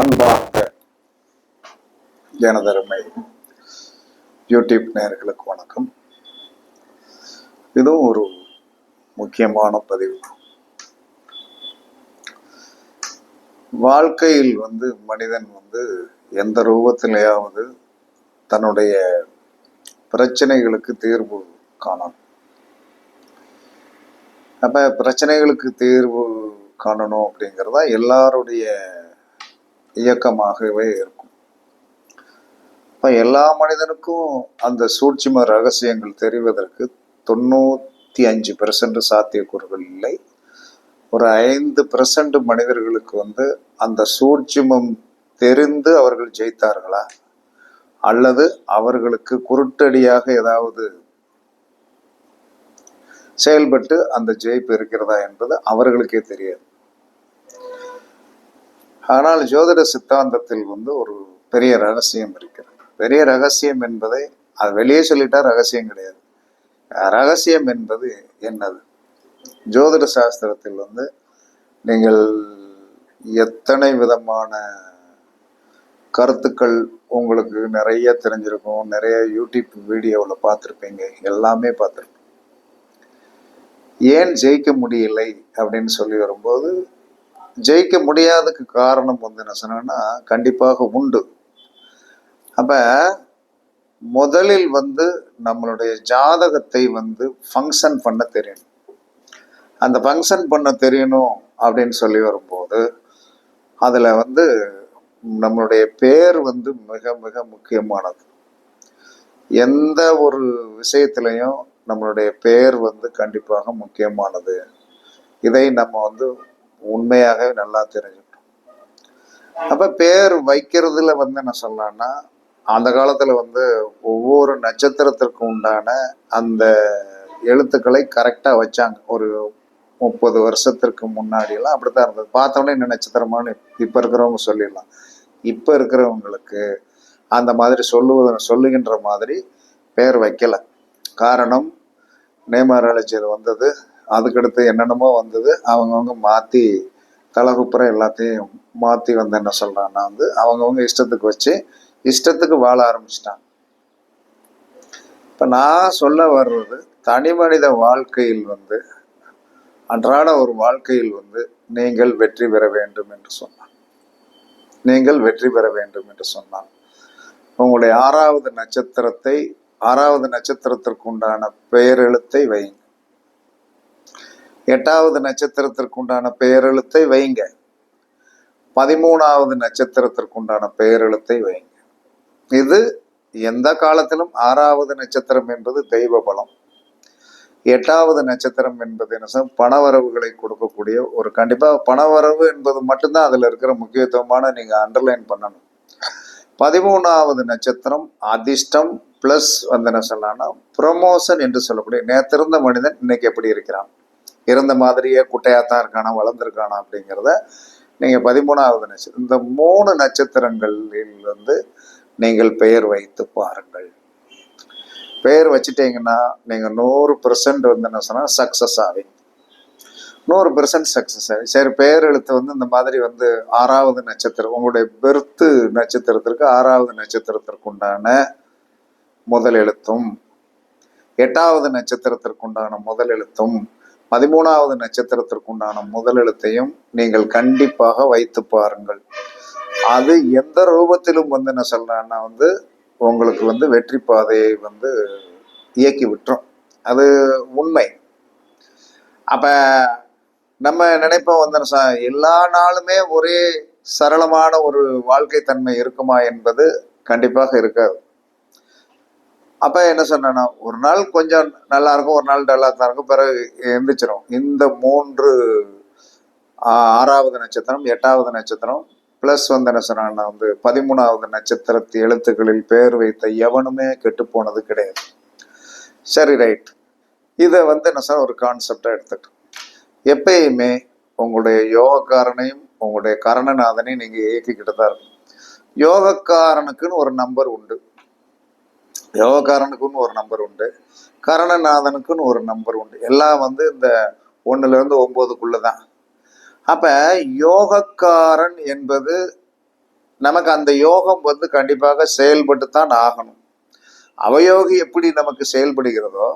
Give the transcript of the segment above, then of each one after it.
அன்பார்ந்த எனதருமை யூடியூப் நேயர்களுக்கு வணக்கம். இதுவும் ஒரு முக்கியமான பதிவு. வாழ்க்கையில் மனிதன் எந்த ரூபத்திலேயாவது தன்னுடைய பிரச்சனைகளுக்கு தீர்வு காணணும். அப்ப பிரச்சனைகளுக்கு தீர்வு காணணும் அப்படிங்கிறதா எல்லாருடைய இயக்கமாகவே இருக்கும். இப்ப எல்லா மனிதனுக்கும் அந்த சூட்சும ரகசியங்கள் தெரிவதற்கு 95% சாத்தியக்கூறுகள் இல்லை. ஒரு 5% மனிதர்களுக்கு அந்த சூட்சுமம் தெரிந்து அவர்கள் ஜெயித்தார்களா, அல்லது அவர்களுக்கு குருட்டடியாக ஏதாவது செயல்பட்டு அந்த ஜெயிப்பு இருக்கிறதா என்பது அவர்களுக்கே தெரியாது. ஆனால் ஜோதிட சித்தாந்தத்தில் ஒரு பெரிய ரகசியம் இருக்கிறது. பெரிய ரகசியம் என்பதை அது வெளியே சொல்லிட்டா ரகசியம் கிடையாது. ரகசியம் என்பது என்னது? ஜோதிட சாஸ்திரத்தில் நீங்கள் எத்தனை விதமான கருத்துக்கள் உங்களுக்கு நிறைய தெரிஞ்சிருக்கும். நிறைய யூடியூப் வீடியோவில் பார்த்துருப்பீங்க, எல்லாமே பார்த்துருப்பீங்க. ஏன் ஜெயிக்க முடியலை அப்படின்னு சொல்லி வரும்போது, ஜெயிக்க முடியாததுக்கு காரணம் என்ன சொன்னா கண்டிப்பாக உண்டு. அப்ப முதலில் நம்மளுடைய ஜாதகத்தை ஃபங்க்ஷன் பண்ண தெரியணும். அந்த ஃபங்க்ஷன் பண்ண தெரியணும் அப்படின்னு சொல்லி வரும்போது அதுல நம்மளுடைய பேர் மிக மிக முக்கியமானது. எந்த ஒரு விஷயத்திலையும் நம்மளுடைய பேர் கண்டிப்பாக முக்கியமானது. இதை நம்ம உண்மையாக நல்லா தெரிஞ்சுக்கணும். அப்ப பேர் வைக்கிறதுல என்ன சொல்லலாம்னா, அந்த காலத்துல ஒவ்வொரு நட்சத்திரத்திற்கு உண்டான அந்த எழுத்துக்களை கரெக்டா வச்சாங்க. ஒரு 30 வருஷத்திற்கு முன்னாடி எல்லாம் அப்படித்தான் இருந்தது. பார்த்தோன்னே என்ன நட்சத்திரமானு இப்ப இருக்கிறவங்க சொல்லிடலாம். இப்ப இருக்கிறவங்களுக்கு அந்த மாதிரி சொல்லுகின்ற மாதிரி பேர் வைக்கல. காரணம், நேமராலஜர் வந்தது, அதுக்கடுத்து என்னென்னமோ வந்தது. அவங்கவுங்க மாற்றி தலகுப்புற எல்லாத்தையும் மாற்றி என்ன சொல்கிறான்னா அவங்கவுங்க இஷ்டத்துக்கு வச்சு இஷ்டத்துக்கு வாழ ஆரம்பிச்சிட்டாங்க. இப்போ நான் சொல்ல வர்றது, தனி மனித வாழ்க்கையில் அன்றாட ஒரு வாழ்க்கையில் நீங்கள் வெற்றி பெற வேண்டும் என்று சொன்னான். நீங்கள் வெற்றி பெற வேண்டும் என்று சொன்னான். உங்களுடைய 6வது நட்சத்திரத்தை 6வது நட்சத்திரத்திற்கு உண்டான பெயரெழுத்தை வைங்க. 8வது நட்சத்திரத்திற்கு உண்டான பெயரெழுத்தை வைங்க. 13வது நட்சத்திரத்திற்கு உண்டான பெயரெழுத்தை வைங்க. இது எந்த காலத்திலும் 6வது நட்சத்திரம் என்பது தெய்வ பலம். 8வது நட்சத்திரம் என்பது என்ன, பணவரவுகளை கொடுக்கக்கூடிய ஒரு, கண்டிப்பா பணவரவு என்பது மட்டும்தான் அதுல இருக்கிற முக்கியத்துவமான நீங்க அண்டர்லைன் பண்ணணும். 13வது நட்சத்திரம் அதிர்ஷ்டம் பிளஸ் என்ன சொல்லலாம்னா ப்ரமோஷன் என்று சொல்லக்கூடிய, நேத்திருந்த மனிதன் இன்னைக்கு எப்படி இருக்கிறான், இருந்த மாதிரியே குட்டையாத்தான் இருக்கானா, வளர்ந்துருக்கானா அப்படிங்கிறத நீங்க 13வது நட்சத்திரம், இந்த 3 நட்சத்திரங்களில் நீங்கள் பெயர் வைத்து பாருங்கள். பெயர் வச்சுட்டீங்கன்னா நீங்க 100% என்ன சொன்னா சக்சஸ் ஆவீங்க. 100% சக்சஸ் ஆகி. சரி, பெயர் எழுத்து இந்த மாதிரி 6வது நட்சத்திரம், உங்களுடைய பெர்த்து நட்சத்திரத்திற்கு 6வது நட்சத்திரத்திற்கு உண்டான முதல் எழுத்தும், 8வது நட்சத்திரத்திற்கு உண்டான முதல் எழுத்தும், 13வது நட்சத்திரத்திற்கு உண்டான முதல் எழுத்தையும் நீங்கள் கண்டிப்பாக வைத்து பாருங்கள். அது எந்த ரூபத்திலும் என்ன சொல்றான்னா உங்களுக்கு வெற்றி பாதையை இயக்கி விட்டுரும். அது உண்மை. அப்ப நம்ம நினைப்போம் எல்லா நாளுமே ஒரே சரளமான ஒரு வாழ்க்கை தன்மை இருக்குமா என்பது கண்டிப்பாக இருக்காது. அப்ப என்ன சொன்னா, ஒரு நாள் கொஞ்சம் நல்லா இருக்கும், ஒரு நாள் டல்லா தான் இருக்கும், பிறகு எந்திரிச்சிடும். இந்த 3 6வது நட்சத்திரம், 8வது நட்சத்திரம் பிளஸ் என்ன சொன்னா 13வது நட்சத்திரத்து எழுத்துக்களில் பெயர் வைத்த எவனுமே கெட்டு போனது கிடையாது. சரி, ரைட். இதை என்ன சொன்ன ஒரு கான்செப்டா எடுத்துட்டு, எப்பயுமே உங்களுடைய யோகக்காரனையும் உங்களுடைய கரணநாதனையும் நீங்க இயக்கிக்கிட்டு தான் இருக்கும். யோகக்காரனுக்குன்னு ஒரு நம்பர் உண்டு, யோகக்காரனுக்குன்னு ஒரு நம்பர் உண்டு, கரணநாதனுக்குன்னு ஒரு நம்பர் உண்டு. எல்லாம் இந்த 1ல இருந்து 9க்குள்ளதான். அப்ப யோகக்காரன் என்பது நமக்கு அந்த யோகம் வந்து கண்டிப்பாக செயல்பட்டுத்தான் ஆகணும். அவயோகி எப்படி நமக்கு செயல்படுகிறதோ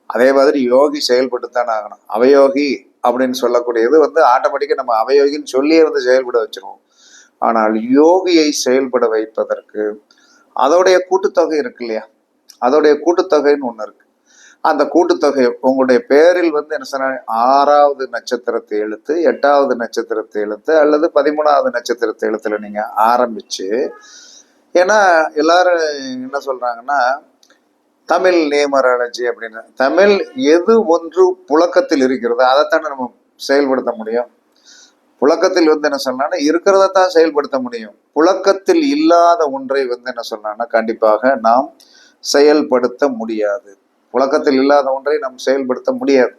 அதே மாதிரி யோகி செயல்பட்டுத்தான் ஆகணும். அவயோகி அப்படின்னு சொல்லக்கூடியது வந்து ஆட்டோமேட்டிக்கா நம்ம அவயோகின்னு சொல்லியே வந்து செயல்பட வச்சிருவோம். ஆனால் யோகியை செயல்பட வைப்பதற்கு அதோடைய கூட்டுத்தொகை இருக்கு இல்லையா, அதோடைய கூட்டுத்தொகைன்னு ஒண்ணு இருக்கு. அந்த கூட்டுத்தொகை உங்களுடைய பேரில் வந்து என்ன சொன்ன, 6வது நட்சத்திரத்தை எழுத்து, 8வது நட்சத்திரத்தை எழுத்து அல்லது 13வது நட்சத்திரத்தை எழுத்துல நீங்க ஆரம்பிச்சு, ஏன்னா எல்லாரும் என்ன சொல்றாங்கன்னா தமிழ் நியூமராலஜி அப்படின்னு, தமிழ் எது ஒன்று புழக்கத்தில் இருக்கிறதோ அதைத்தானே நம்ம செயல்படுத்த முடியும். புழக்கத்தில் வந்து என்ன சொன்னா இருக்கிறதான் செயல்படுத்த முடியும். புழக்கத்தில் இல்லாத ஒன்றை வந்து என்ன சொன்னா கண்டிப்பாக நாம் செயல்படுத்த முடியாது. புழக்கத்தில் இல்லாத ஒன்றை நாம் செயல்படுத்த முடியாது.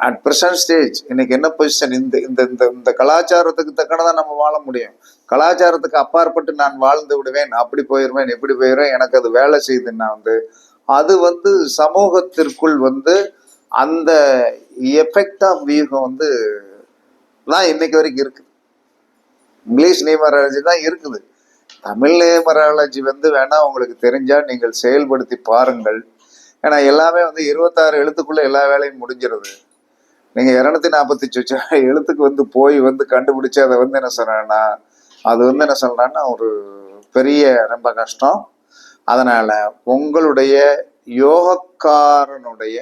அட் ப்ரெசன்ட் ஸ்டேஜ் இன்னைக்கு என்ன பொசிஷன், இந்த இந்த இந்த இந்த கலாச்சாரத்துக்கு தக்கனதான் நம்ம வாழ முடியும். கலாச்சாரத்துக்கு அப்பாற்பட்டு நான் வாழ்ந்து விடுவேன், அப்படி போயிடுவேன், எப்படி போயிடுவேன், எனக்கு அது வேலை செய்யுதுன்னா வந்து அது வந்து சமூகத்திற்குள் வந்து அந்த எஃபெக்ட் ஆஃப் வியூகம் வந்து தான் இன்னைக்கு வரைக்கும் இருக்குது. இங்கிலீஷ் நியூமராலஜி தான் இருக்குது. தமிழ் நியூமராலஜி வந்து வேணா உங்களுக்கு தெரிஞ்சா நீங்கள் செயல்படுத்தி பாருங்கள். ஏன்னா எல்லாமே வந்து 26 எழுத்துக்குள்ள எல்லா வேலையும் முடிஞ்சிருது. நீங்க 248 எழுத்துக்கு வந்து போய் வந்து கண்டுபிடிச்சு அதை வந்து என்ன சொன்னா அது வந்து என்ன சொல்றான்னா ஒரு பெரிய ரொம்ப கஷ்டம். அதனால உங்களுடைய யோகக்காரனுடைய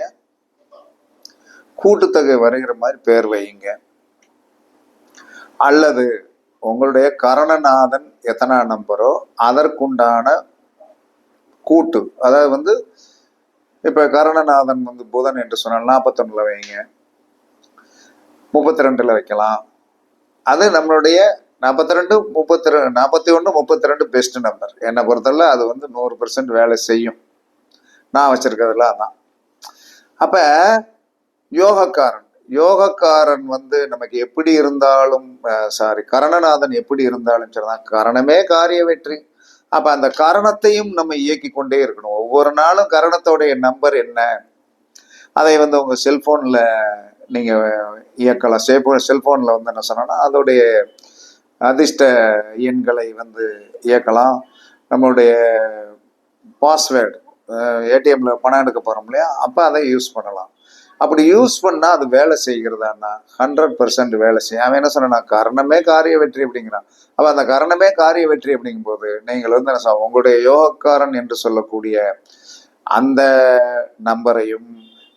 கூட்டுத்தொகை வருகிற மாதிரி பேர் வையுங்க. அல்லது உங்களுடைய கரணநாதன் எத்தனை நம்பரோ அதற்குண்டான கூட்டு, அதாவது வந்து இப்ப கரணநாதன் வந்து புதன் என்று சொன்னால் 41 வைங்க, 32 வைக்கலாம். அது நம்மளுடைய 42, 32, 41, 32 பெஸ்ட் நம்பர். என்னை பொறுத்தவரை அது வந்து 100% வேலை செய்யும். நான் வச்சிருக்கிறதுல அதான். அப்ப யோகக்காரன் யோகக்காரன் வந்து நமக்கு எப்படி இருந்தாலும் கரணநாதன் எப்படி இருந்தாலும் சரிதான், கரணமே காரிய வெற்றி. அப்ப அந்த கரணத்தையும் நம்ம இயக்கி கொண்டே இருக்கணும். ஒவ்வொரு நாளும் கரணத்தோடைய நம்பர் என்ன, அதை வந்து உங்க செல்போன்ல நீங்க இயக்கலாம். செல்போன்ல வந்து என்ன சொன்னா அதோடைய அதிர்ஷ்ட எண்களை வந்து இயக்கலாம். நம்மளுடைய பாஸ்வேர்டு, ஏடிஎம்ல பணம் எடுக்க போறோம் இல்லையா, அப்ப அதை யூஸ் பண்ணலாம். அப்படி யூஸ் பண்ணா அது வேலை செய்கிறதான்னா 100% வேலை செய்யும். அவன் என்ன சொன்னா கரணமே காரிய வெற்றி அப்படிங்கிறான். அப்ப அந்த கரணமே காரிய வெற்றி அப்படிங்கும் போது நீங்கள் வந்து என்ன உங்களுடைய யோகக்காரன் என்று சொல்லக்கூடிய அந்த நம்பரையும்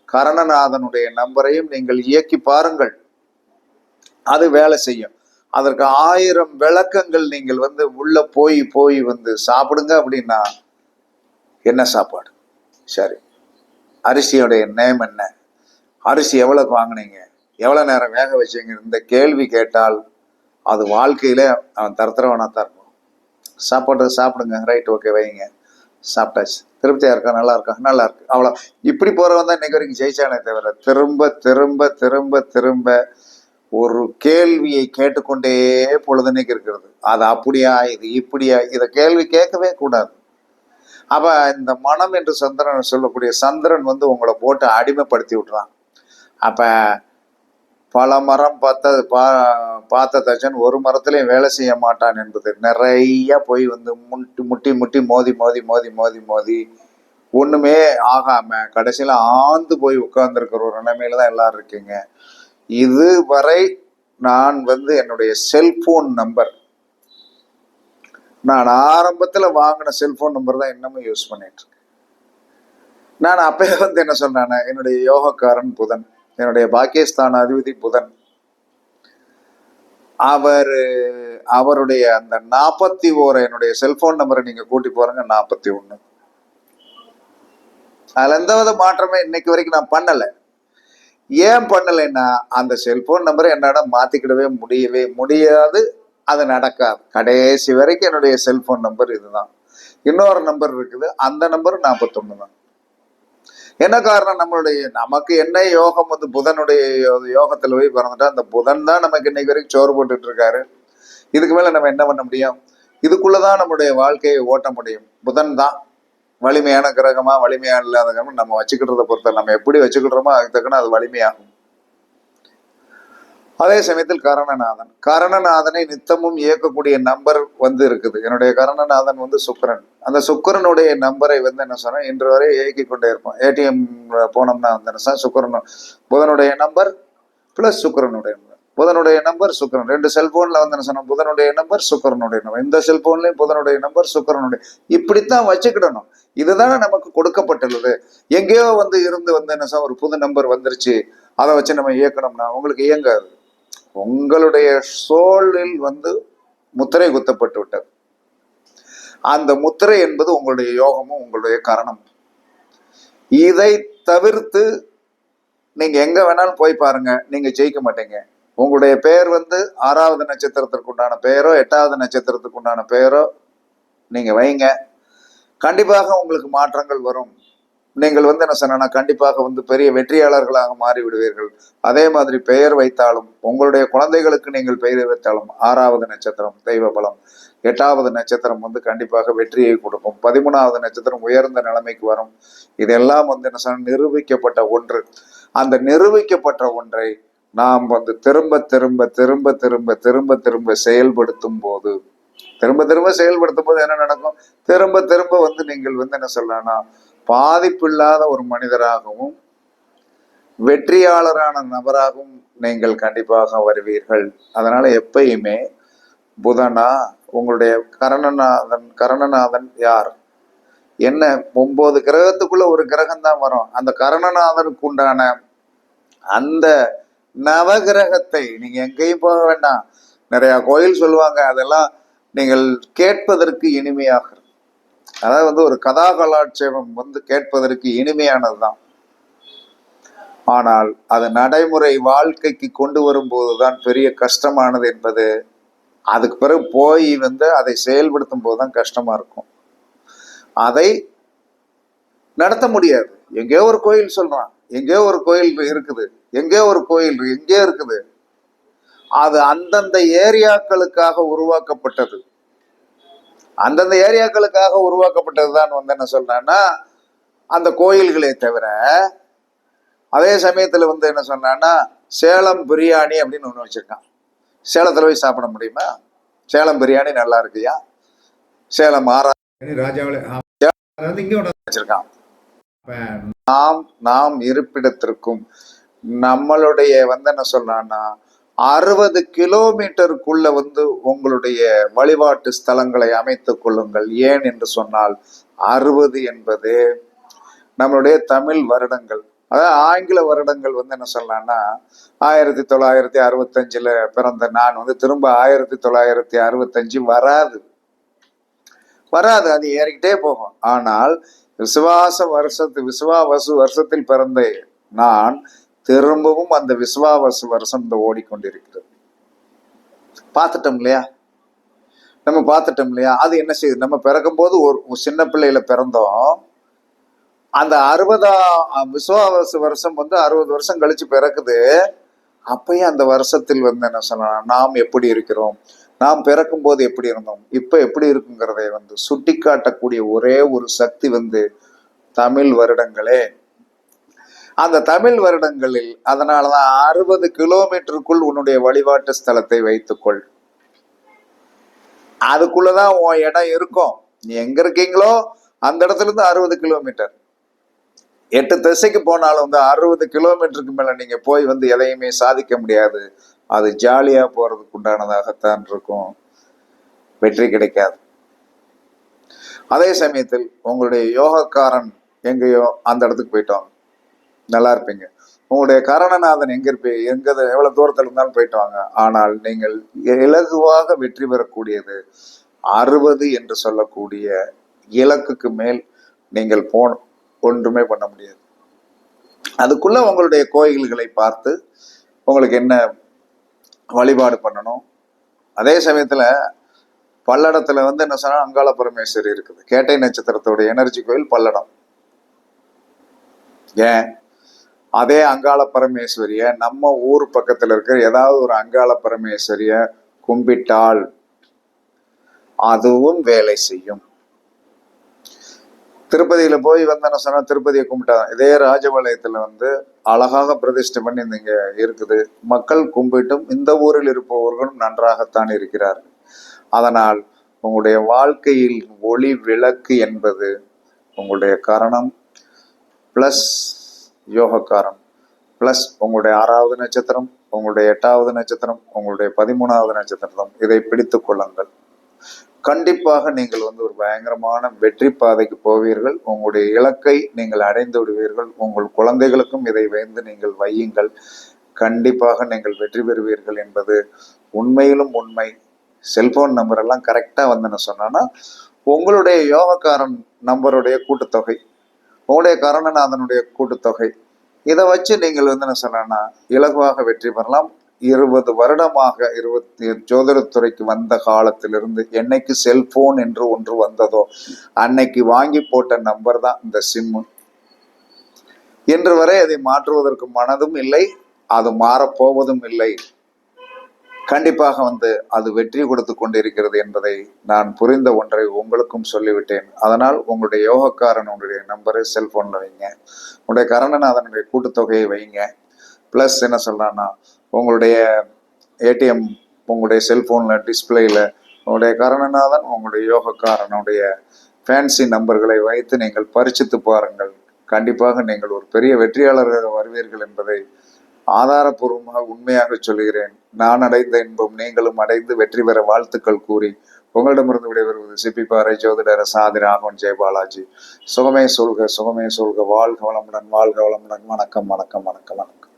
கரணநாதனுடைய நம்பரையும் நீங்கள் இயக்கி பாருங்கள், அது வேலை செய்யும். அதற்கு 1000 விளக்கங்கள் நீங்கள் வந்து உள்ள போய் போய் வந்து சாப்பிடுங்க. அப்படின்னா என்ன சாப்பாடு, சரி அரிசியோடைய நேம் என்ன, அரிசி எவ்வளவு வாங்கினீங்க, எவ்வளவு நேரம் வேக வச்சீங்க, இந்த கேள்வி கேட்டால் அது வாழ்க்கையில அவன் தரத்துறவனா தான் இருக்கும். சாப்பாடு சாப்பிடுங்க, ரைட், ஓகே வைங்க, சாப்பிட்டாச்சு, திருப்தியா இருக்கா, நல்லா இருக்கா, நல்லா இருக்கு, அவ்வளோ. இப்படி போறவன் தான் இன்னைக்கு வரைக்கும் ஜெயிச்சானே தவிர திரும்ப திரும்ப திரும்ப திரும்ப ஒரு கேள்வியை கேட்டுக்கொண்டே பொழுதுனைக்கு இருக்கிறது. அது அப்படியா, இது இப்படியா, இதை கேள்வி கேட்கவே கூடாது. அப்ப இந்த மனம் என்று சந்திரன் சொல்லக்கூடிய சந்திரன் வந்து உங்களை போட்டு அடிமைப்படுத்தி விட்டுறான். அப்ப பல மரம் பார்த்த தச்சன் ஒரு மரத்திலையும் வேலை செய்ய மாட்டான் என்பது நிறைய போய் வந்து முட்டி முட்டி மோதி மோதி மோதி மோதி மோதி ஒண்ணுமே ஆகாம கடைசியில ஆந்து போய் உட்கார்ந்துருக்கிற ஒரு நிலைமையில தான் எல்லாரும் இருக்கீங்க. இதுவரை நான் வந்து என்னுடைய செல்போன் நம்பர், நான் ஆரம்பத்துல வாங்கின செல்போன் நம்பர் தான் இன்னமும் யூஸ் பண்ணிட்டு இருக்கேன். நான் அப்பயே வந்து என்ன சொன்னேன், என்னுடைய யோகக்காரன் புதன், என்னுடைய பாக்கியஸ்தான அதிபதி புதன், அவருடைய அந்த 41 என்னுடைய செல்போன் நம்பரை நீங்க கூட்டி போறங்க, 41. அதுல எந்த வித மாற்றமே இன்னைக்கு வரைக்கும் நான் பண்ணல. ஏன் பண்ணலைன்னா அந்த செல்போன் நம்பரை என்னால மாத்திக்கிடவே முடியவே முடியாது, அது நடக்காது. கடைசி வரைக்கும் என்னுடைய செல்போன் நம்பர் இதுதான். இன்னொரு நம்பர் இருக்குது, அந்த நம்பர் 41 தான். என்ன காரணம், நமக்கு என்ன யோகம் வந்து புதனுடைய யோகத்துல போய் பிறந்துட்டா அந்த புதன் தான் நமக்கு இன்னைக்கு வரைக்கும் சோறு போட்டுட்டு இருக்காரு. இதுக்கு மேல நம்ம என்ன பண்ண முடியும்? இதுக்குள்ளதான் நம்முடைய வாழ்க்கையை ஓட்ட முடியும். புதன் தான் வலிமையான கிரகமா வலிமையான இல்லாத கிரகம் நம்ம வச்சுக்கிட்டதை பொறுத்த நம்ம எப்படி வச்சுக்கிட்டோமோ அதுக்கு தக்கன அது வலிமையாகும். அதே சமயத்தில் கரணநாதன், கரணநாதனை நித்தமும் இயக்கக்கூடிய நம்பர் வந்து இருக்குது. என்னுடைய கரணநாதன் வந்து சுக்கிரன். அந்த சுக்கிரனுடைய நம்பரை வந்து என்ன சொன்னா இன்று வரை இயக்கி கொண்டே இருப்போம். ஏடிஎம் போனோம்னா வந்து என்ன சுக்கிரன், புதனுடைய நம்பர் பிளஸ் சுக்கிரனுடைய நம்பர், புதனுடைய நம்பர் சுக்கிரன். 2 செல்போன்ல வந்து என்ன சொன்னா புதனுடைய நம்பர் சுக்கிரனுடைய நம்பர், இந்த செல்போன்லயும் புதனுடைய நம்பர் சுக்கிரனுடைய, இப்படித்தான் வச்சுக்கிடணும். இதுதானே நமக்கு கொடுக்கப்பட்டுள்ளது. எங்கேயோ வந்து இருந்து வந்து என்ன ஒரு புது நம்பர் வந்துருச்சு, அதை வச்சு நம்ம இயக்கணும்னா உங்களுக்கு இயங்காது. உங்களுடைய சோலில் வந்து முத்திரை குத்தப்பட்டு விட்டது. அந்த முத்திரை என்பது உங்களுடைய யோகமும் உங்களுடைய கரணம். இதை தவிர்த்து நீங்க எங்க வேணாலும் போய் பாருங்க, நீங்க ஜெயிக்க மாட்டீங்க. உங்களுடைய பெயர் வந்து 6வது நட்சத்திரத்திற்கு உண்டான பெயரோ 8வது நட்சத்திரத்துக்கு உண்டான பெயரோ நீங்க வைங்க, கண்டிப்பாக உங்களுக்கு மாற்றங்கள் வரும். நீங்கள் வந்து என்ன சொன்னா கண்டிப்பாக வந்து பெரிய வெற்றியாளர்களாக மாறி விடுவீர்கள். அதே மாதிரி பெயர் வைத்தாலும் உங்களுடைய குழந்தைகளுக்கு நீங்கள் பெயர் வைத்தாலும் 6வது நட்சத்திரம் தெய்வ பலம், 8வது நட்சத்திரம் வந்து கண்டிப்பாக வெற்றியை கொடுக்கும், 13வது நட்சத்திரம் உயர்ந்த நிலைமைக்கு வரும். இதெல்லாம் வந்து என்ன சொன்ன நிரூபிக்கப்பட்ட ஒன்று. அந்த நிரூபிக்கப்பட்ட ஒன்றை நாம் வந்து திரும்ப திரும்ப திரும்ப திரும்ப திரும்ப திரும்ப செயல்படுத்தும் போது என்ன நடக்கும்? திரும்ப திரும்ப வந்து நீங்கள் வந்து என்ன சொல்லலாம், பாதிப்பில்லாத ஒரு மனிதராகவும் வெற்றியாளரான நபராகவும் நீங்கள் கண்டிப்பாக வருவீர்கள். அதனால எப்பயுமே புதனா உங்களுடைய கரணநாதன் யார் என்ன, 9 கிரகத்துக்குள்ள ஒரு கிரகம் தான் வரும். அந்த கரணநாதனுக்கு உண்டான அந்த நவகிரகத்தை நீங்க எங்கேயும் போக வேண்டாம், நிறைய கோயில் சொல்லுவாங்க, அதெல்லாம் நீங்கள் கேட்பதற்கு இனிமையாக, அதாவது வந்து ஒரு கதாகலாட்சேபம் வந்து கேட்பதற்கு இனிமையானதுதான். ஆனால் அது நடைமுறை வாழ்க்கைக்கு கொண்டு வரும்போதுதான் பெரிய கஷ்டமானது என்பது, அதுக்கு பிறகு போய் வந்து அதை செயல்படுத்தும் போதுதான் கஷ்டமா இருக்கும். அதை நடத்த முடியாது. எங்கேயோ ஒரு கோயில் சொல்றான், எங்கேயோ ஒரு கோயில் இருக்குது, எங்கேயோ ஒரு கோயில் எங்கேயோ இருக்குது. அது அந்தந்த ஏரியாக்களுக்காக உருவாக்கப்பட்டது. அந்தந்த ஏரியாக்களுக்காக உருவாக்கப்பட்டதுதான் வந்து என்ன சொல்றான்னா அந்த கோயில்களே தவிர, அதே சமயத்துல வந்து என்ன சொன்னான்னா சேலம் பிரியாணி அப்படின்னு ஒண்ணு வச்சிருக்கான். சேலத்துல போய் சாப்பிட முடியுமா? சேலம் பிரியாணி நல்லா இருக்குயா, சேலம் வச்சிருக்கான். நாம் இருப்பிடத்திற்கும் நம்மளுடைய வந்து என்ன சொல்றான்னா 60 கிலோமீட்டருக்குள்ள வந்து உங்களுடைய வழிபாட்டு ஸ்தலங்களை அமைத்துக் கொள்ளுங்கள். ஏன் என்று சொன்னால் 60 என்பது நம்மளுடைய தமிழ் வருடங்கள். அதாவது ஆங்கில வருடங்கள் வந்து என்ன சொல்லலாம்னா 1965 பிறந்த நான் வந்து திரும்ப 1965 வராது, அது ஏறிக்கிட்டே போகும். ஆனால் விசுவாவசு வருஷத்தில் பிறந்த நான் திரும்பவும் அந்த விசுவாவசு வருஷம் இந்த ஓடிக்கொண்டிருக்கிறது. பார்த்துட்டோம் இல்லையா, நம்ம பார்த்துட்டோம் இல்லையா. அது என்ன செய்யுது, நம்ம பிறக்கும் போது ஒரு சின்ன பிள்ளையில பிறந்தோம். அந்த 60 விசுவாவசு வருஷம் வந்து 60 வருஷம் கழிச்சு பிறக்குது. அப்பயும் அந்த வருஷத்தில் வந்து என்ன சொல்லலாம், நாம் எப்படி இருக்கிறோம், நாம் பிறக்கும் போது எப்படி இருந்தோம், இப்ப எப்படி இருக்குங்கிறதை வந்து சுட்டி காட்டக்கூடிய ஒரே ஒரு சக்தி வந்து தமிழ் வருடங்களே. அந்த தமிழ் வருடங்களில் அதனாலதான் 60 கிலோமீட்டருக்குள் உன்னுடைய வழிபாட்டு ஸ்தலத்தை வைத்துக்கொள். அதுக்குள்ளதான் உன் இடம் இருக்கும். நீ எங்க இருக்கீங்களோ அந்த இடத்துல இருந்து 60 கிலோமீட்டர், 8 திசைக்கு போனாலும் வந்து 60 கிலோமீட்டருக்கு மேல நீங்க போய் வந்து எதையுமே சாதிக்க முடியாது. அது ஜாலியா போறதுக்கு உண்டானதாகத்தான் இருக்கும், வெற்றி கிடைக்காது. அதே சமயத்தில் உங்களுடைய யோகக்காரன் எங்கேயோ அந்த இடத்துக்கு போயிட்டோம், நல்லா இருப்பீங்க. உங்களுடைய கரணநாதன் எங்க இருப்பீங்க, எவ்வளவு தூரத்துல இருந்தாலும் போயிட்டு வாங்க. ஆனால் நீங்கள் இலகுவாக வெற்றி பெறக்கூடியது 60 என்று சொல்லக்கூடிய இலக்குக்கு மேல் நீங்கள் ஒன்றுமே பண்ண முடியாது. அதுக்குள்ள உங்களுடைய கோயில்களை பார்த்து உங்களுக்கு என்ன வழிபாடு பண்ணணும். அதே சமயத்துல பல்லடத்துல வந்து என்ன சொன்னா அங்காள பரமேஸ்வரி இருக்குது. கேட்டை நட்சத்திரத்தோட எனர்ஜி கோயில் பல்லடம். ஏன் அதே அங்காள பரமேஸ்வரிய நம்ம ஊர் பக்கத்துல இருக்கிற ஏதாவது ஒரு அங்காள பரமேஸ்வரிய கும்பிட்டால் அதுவும் வேலை செய்யும். திருப்பதியில போய் வந்தேன்னு சொன்னா திருப்பதியை கும்பிட்டாங்க. இதே ராஜபாளையத்துல அழகாக பிரதிஷ்டை பண்ணி இங்க இருக்குது. மக்கள் கும்பிட்டும் இந்த ஊரில் இருப்பவர்களும் நன்றாகத்தான் இருக்கிறார்கள். அதனால் உங்களுடைய வாழ்க்கையில் ஒளி விளக்கு என்பது உங்களுடைய கரணம் பிளஸ் யோகக்காரம் பிளஸ் உங்களுடைய 6வது நட்சத்திரம், உங்களுடைய 8வது நட்சத்திரம், உங்களுடைய 13வது நட்சத்திரம். இதை பிடித்துக் கொள்ளுங்கள். கண்டிப்பாக நீங்கள் ஒரு பயங்கரமான வெற்றி பாதைக்கு போவீர்கள். உங்களுடைய இலக்கை நீங்கள் அடைந்து விடுவீர்கள். உங்கள் குழந்தைகளுக்கும் இதை நீங்கள் வையுங்கள். கண்டிப்பாக நீங்கள் வெற்றி பெறுவீர்கள் என்பது உண்மையிலும் உண்மை. செல்போன் நம்பர் எல்லாம் கரெக்டா சொன்னா உங்களுடைய யோகக்காரன் நம்பருடைய கூட்டுத்தொகை, உங்களுடைய கரணநாதனுடைய கூட்டுத்தொகை, இதை வச்சு நீங்கள் என்ன சொன்னா இலகுவாக வெற்றி பெறலாம். 20 வருடமாக ஜோதிடத்துறைக்கு வந்த காலத்திலிருந்து என்னைக்கு செல்போன் என்று ஒன்று வந்ததோ அன்னைக்கு வாங்கி போட்ட நம்பர் தான் இந்த சிம்மு. இன்று வரை அதை மாற்றுவதற்கு மனதும் இல்லை, அது மாறப்போவதும் இல்லை. கண்டிப்பாக அது வெற்றி கொடுத்து கொண்டிருக்கிறது என்பதை நான் புரிந்த ஒன்றை உங்களுக்கும் சொல்லிவிட்டேன். அதனால் உங்களுடைய யோகக்காரனுடைய நம்பரை செல்போன்ல வைங்க, உங்களுடைய கரணநாதனுடைய கூட்டுத்தொகையை வைங்க. பிளஸ் என்ன சொல்றான்னா உங்களுடைய ஏடிஎம் உங்களுடைய செல்போன்ல டிஸ்பிளேல உங்களுடைய கரணநாதன் உங்களுடைய யோகக்காரனுடைய ஃபேன்சி நம்பர்களை வைத்து நீங்கள் பரிசித்து பாருங்கள். கண்டிப்பாக நீங்கள் ஒரு பெரிய வெற்றியாளராக வருவீர்கள் என்பதை ஆதாரபூர்வமாக உண்மையாக சொல்கிறேன். நான் அடைந்த இன்பம் நீங்களும் அடைந்து வெற்றி பெற வாழ்த்துக்கள் கூறி உங்களிடமிருந்து விடைபெறுவது சிப்பிப்பாறை ஜோதிடர் சாதி ராகவன் ஜெயபாலாஜி. சுகமே சொல்க, சுகமே சொல்க. வாழ்க வளமுடன், வாழ்க வளமுடன். வணக்கம், வணக்கம், வணக்கம், வணக்கம்.